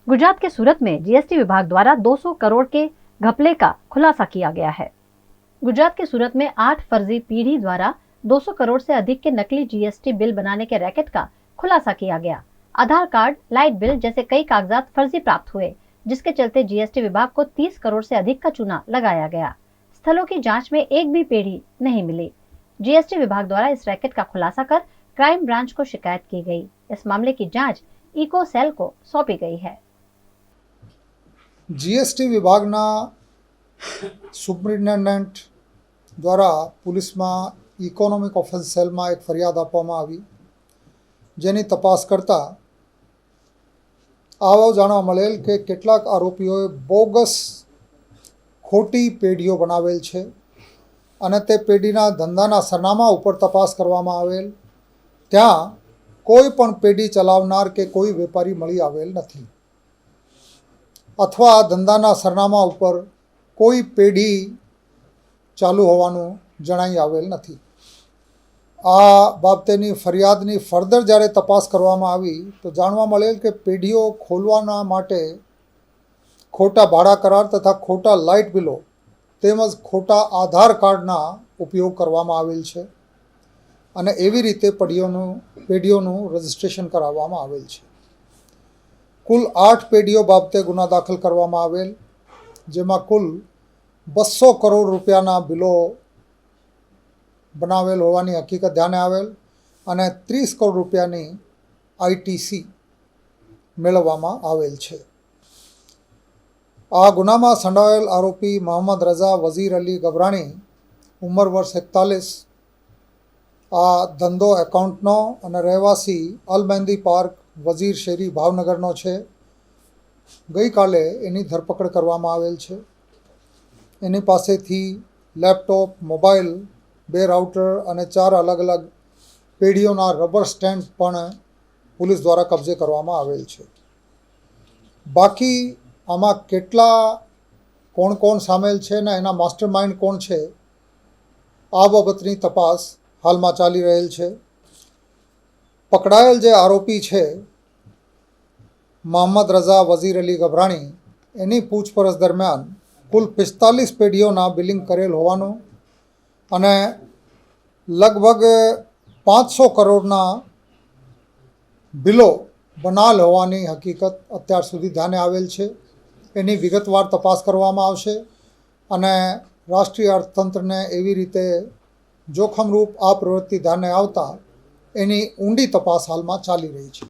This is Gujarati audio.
गुजरात के सूरत में जीएसटी विभाग द्वारा 200 करोड़ के घपले का खुलासा किया गया है। गुजरात के सूरत में 8 फर्जी पीढ़ी द्वारा 200 करोड़ से अधिक के नकली जीएसटी बिल बनाने के रैकेट का खुलासा किया गया। आधार कार्ड, लाइट बिल जैसे कई कागजात फर्जी प्राप्त हुए, जिसके चलते जीएसटी विभाग को 30 करोड़ से अधिक का चूना लगाया गया। स्थलों की जांच में एक भी पेढ़ी नहीं मिली। जीएसटी विभाग द्वारा इस रैकेट का खुलासा कर क्राइम ब्रांच को शिकायत की गई। इस मामले की जांच इको सेल को सौंपी गई है। जीएसटी विभागना सुप्रिन्टेन्डेન્ટ द्वारा पुलिस में इकोनॉमिक ऑफेन्स सेल में एक फरियाद आपवामां आवी, जेनी तपास करता आવો જાણવા મળેલ કે કેટલાક આરોપીઓએ બોગસ ખોટી પેઢીઓ બનાવેલ છે અને તે પેઢીના ધંધાના સરનામા ઉપર તપાસ કરવામાં આવેલ, ત્યાં કોઈ પણ પેઢી ચલાવનાર કે કોઈ વેપારી મળી આવેલ નથી, અથવા આ ધંધાના સરનામા ઉપર કોઈ પેઢી ચાલુ હોવાનું જણાઈ આવેલ નથી। આ બાબતેની ફરિયાદની ફર્ધર જ્યારે તપાસ કરવામાં આવી તો જાણવા મળેલ કે પેઢીઓ ખોલવાના માટે ખોટા ભાડા કરાર તથા ખોટા લાઇટ બિલો તેમજ ખોટા આધાર કાર્ડના ઉપયોગ કરવામાં આવેલ છે અને એવી રીતે પેઢીઓનું રજિસ્ટ્રેશન કરાવવામાં આવેલ છે। કુલ 8 પેઢીઓ બાબતે ગુના દાખલ કરવામાં આવેલ, જેમાં કુલ 200 કરોડ રૂપિયાના બિલો બનાવેલ હોવાની હકીકત ધ્યાને આવેલ અને 30 કરોડ રૂપિયાની આઈટીસી મેળવવામાં આવેલ છે। આ ગુનામાં સંડોવાયેલ આરોપી મોહમ્મદ રઝા વઝીર અલી ગભરાણી, ઉંમર વર્ષ 41, આ ધંધો એકાઉન્ટનો અને રહેવાસી અલમેંદી પાર્ક, વઝીર શેરી, ભાવનગરનો છે। ગઈકાલે એની ધરપકડ કરવામાં આવેલ છે। એની પાસેથી લેપટોપ, મોબાઈલ, 2 રાઉટર અને 4 અલગ અલગ પેઢીઓના રબર સ્ટેન્ડ પણ પોલીસ દ્વારા કબજે કરવામાં આવેલ છે। બાકી આમાં કેટલા કોણ સામેલ છે ને એના માસ્ટર માઇન્ડ કોણ છે, આ બાબતની તપાસ હાલમાં ચાલી રહેલ છે। પકડાયેલ જે આરોપી છે મોહમ્મદ રઝા વઝીર અલી ગભરાણી, એની પૂછપરછ દરમિયાન કુલ 45 પેઢીઓના બિલિંગ કરેલ હોવાનું અને લગભગ 500 કરોડના બિલો બનાવેલ હોવાની હકીકત અત્યાર સુધી ધ્યાને આવેલ છે। એની વિગતવાર તપાસ કરવામાં આવશે અને રાષ્ટ્રીય અર્થતંત્રને એવી રીતે જોખમરૂપ આ પ્રવૃત્તિ ધ્યાને આવતા એની ઊંડી તપાસ હાલમાં ચાલી રહી છે।